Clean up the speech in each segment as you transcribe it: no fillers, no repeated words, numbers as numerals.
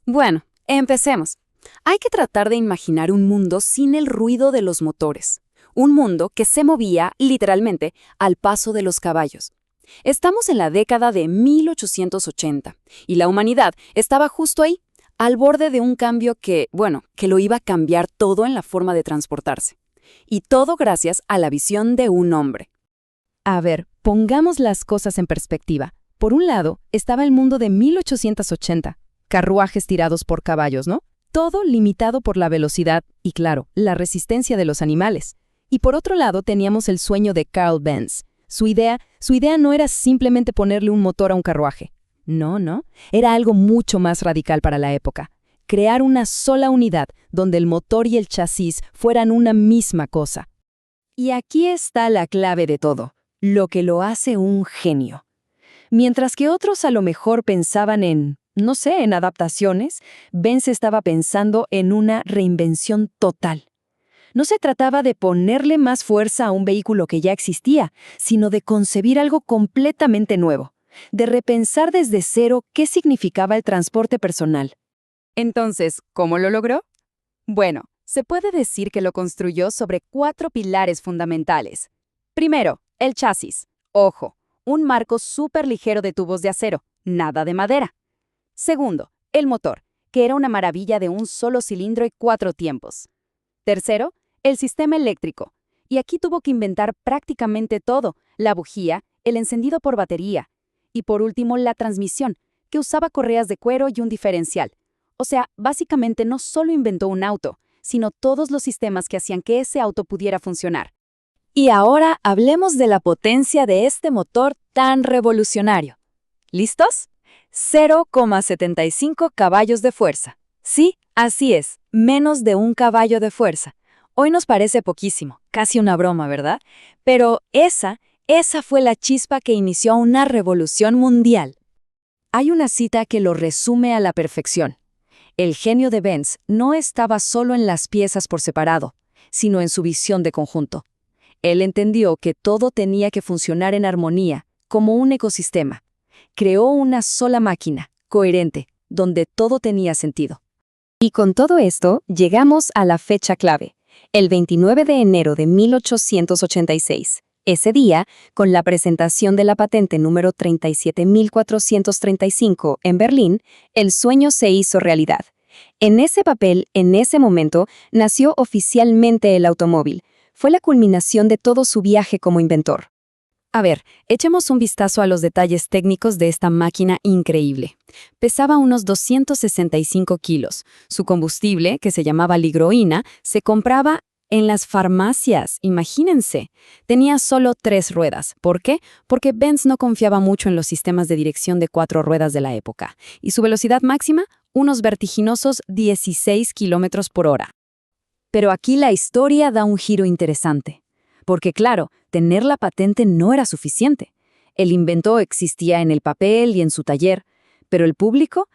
Bueno, empecemos. Hay que tratar de imaginar un mundo sin el ruido de los motores. Un mundo que se movía, literalmente, al paso de los caballos. Estamos en la década de 1880 y la humanidad estaba justo ahí, al borde de un cambio que lo iba a cambiar todo en la forma de transportarse. Y todo gracias a la visión de un hombre. A ver, pongamos las cosas en perspectiva. Por un lado, estaba el mundo de 1880, carruajes tirados por caballos, ¿no? Todo limitado por la velocidad y, claro, la resistencia de los animales. Y por otro lado teníamos el sueño de Carl Benz. Su idea no era simplemente ponerle un motor a un carruaje. No, era algo mucho más radical para la época. Crear una sola unidad donde el motor y el chasis fueran una misma cosa. Y aquí está la clave de todo, lo que lo hace un genio. Mientras que otros a lo mejor pensaban en adaptaciones, Benz estaba pensando en una reinvención total. No se trataba de ponerle más fuerza a un vehículo que ya existía, sino de concebir algo completamente nuevo, de repensar desde cero qué significaba el transporte personal. Entonces, ¿cómo lo logró? Bueno, se puede decir que lo construyó sobre 4 pilares fundamentales. Primero, el chasis. Ojo, un marco súper ligero de tubos de acero, nada de madera. Segundo, el motor, que era una maravilla de un solo cilindro y 4 tiempos. Tercero, el sistema eléctrico. Y aquí tuvo que inventar prácticamente todo, la bujía, el encendido por batería. Y por último, la transmisión, que usaba correas de cuero y un diferencial. O sea, básicamente no solo inventó un auto, sino todos los sistemas que hacían que ese auto pudiera funcionar. Y ahora hablemos de la potencia de este motor tan revolucionario. ¿Listos? 0,75 caballos de fuerza. Sí, así es, menos de 1 caballo de fuerza. Hoy nos parece poquísimo, casi una broma, ¿verdad? Pero esa fue la chispa que inició una revolución mundial. Hay una cita que lo resume a la perfección. El genio de Benz no estaba solo en las piezas por separado, sino en su visión de conjunto. Él entendió que todo tenía que funcionar en armonía, como un ecosistema. Creó una sola máquina, coherente, donde todo tenía sentido. Y con todo esto, llegamos a la fecha clave, el 29 de enero de 1886. Ese día, con la presentación de la patente número 37.435 en Berlín, el sueño se hizo realidad. En ese papel, en ese momento, nació oficialmente el automóvil. Fue la culminación de todo su viaje como inventor. A ver, echemos un vistazo a los detalles técnicos de esta máquina increíble. Pesaba unos 265 kilos. Su combustible, que se llamaba ligroína, se compraba en las farmacias, imagínense. Tenía solo 3 ruedas. ¿Por qué? Porque Benz no confiaba mucho en los sistemas de dirección de 4 ruedas de la época. Y su velocidad máxima, unos vertiginosos 16 kilómetros por hora. Pero aquí la historia da un giro interesante. Porque claro, tener la patente no era suficiente. El invento existía en el papel y en su taller, pero el público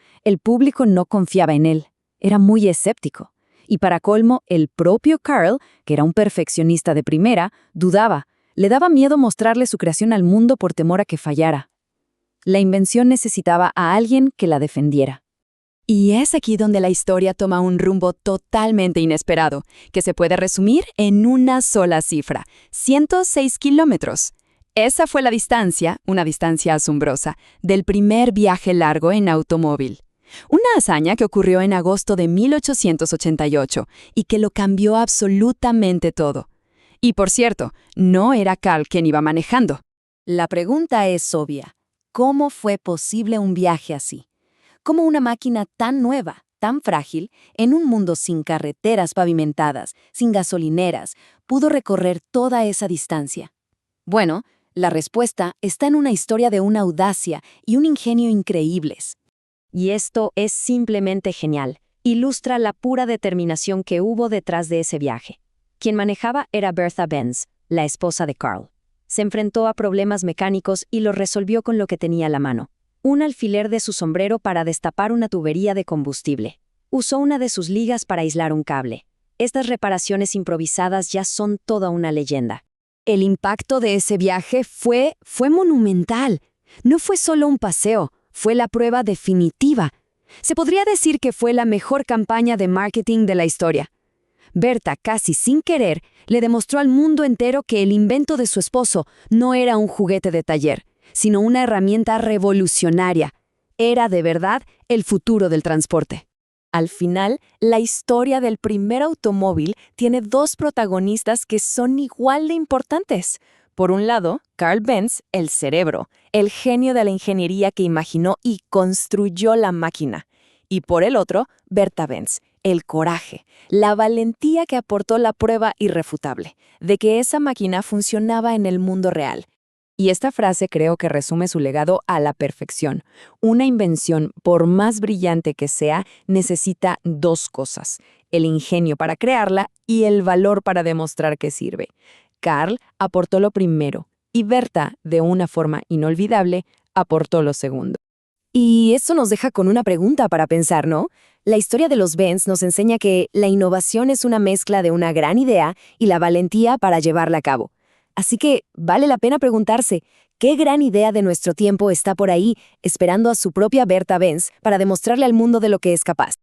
no confiaba en él. Era muy escéptico. Y para colmo, el propio Carl, que era un perfeccionista de primera, dudaba. Le daba miedo mostrarle su creación al mundo por temor a que fallara. La invención necesitaba a alguien que la defendiera. Y es aquí donde la historia toma un rumbo totalmente inesperado, que se puede resumir en una sola cifra: 106 kilómetros. Esa fue la distancia, una distancia asombrosa, del primer viaje largo en automóvil. Una hazaña que ocurrió en agosto de 1888 y que lo cambió absolutamente todo. Y por cierto, no era Carl quien iba manejando. La pregunta es obvia. ¿Cómo fue posible un viaje así? ¿Cómo una máquina tan nueva, tan frágil, en un mundo sin carreteras pavimentadas, sin gasolineras, pudo recorrer toda esa distancia? Bueno, la respuesta está en una historia de una audacia y un ingenio increíbles. Y esto es simplemente genial. Ilustra la pura determinación que hubo detrás de ese viaje. Quien manejaba era Bertha Benz, la esposa de Carl. Se enfrentó a problemas mecánicos y los resolvió con lo que tenía a la mano. Un alfiler de su sombrero para destapar una tubería de combustible. Usó una de sus ligas para aislar un cable. Estas reparaciones improvisadas ya son toda una leyenda. El impacto de ese viaje fue monumental. No fue solo un paseo, fue la prueba definitiva. Se podría decir que fue la mejor campaña de marketing de la historia. Berta, casi sin querer, le demostró al mundo entero que el invento de su esposo no era un juguete de taller, sino una herramienta revolucionaria. Era de verdad el futuro del transporte. Al final, la historia del primer automóvil tiene dos protagonistas que son igual de importantes. Por un lado, Carl Benz, el cerebro, el genio de la ingeniería que imaginó y construyó la máquina. Y por el otro, Berta Benz, el coraje, la valentía que aportó la prueba irrefutable de que esa máquina funcionaba en el mundo real. Y esta frase creo que resume su legado a la perfección. Una invención, por más brillante que sea, necesita dos cosas: el ingenio para crearla y el valor para demostrar que sirve. Carl aportó lo primero y Berta, de una forma inolvidable, aportó lo segundo. Y eso nos deja con una pregunta para pensar, ¿no? La historia de los Benz nos enseña que la innovación es una mezcla de una gran idea y la valentía para llevarla a cabo. Así que vale la pena preguntarse, ¿qué gran idea de nuestro tiempo está por ahí esperando a su propia Berta Benz para demostrarle al mundo de lo que es capaz?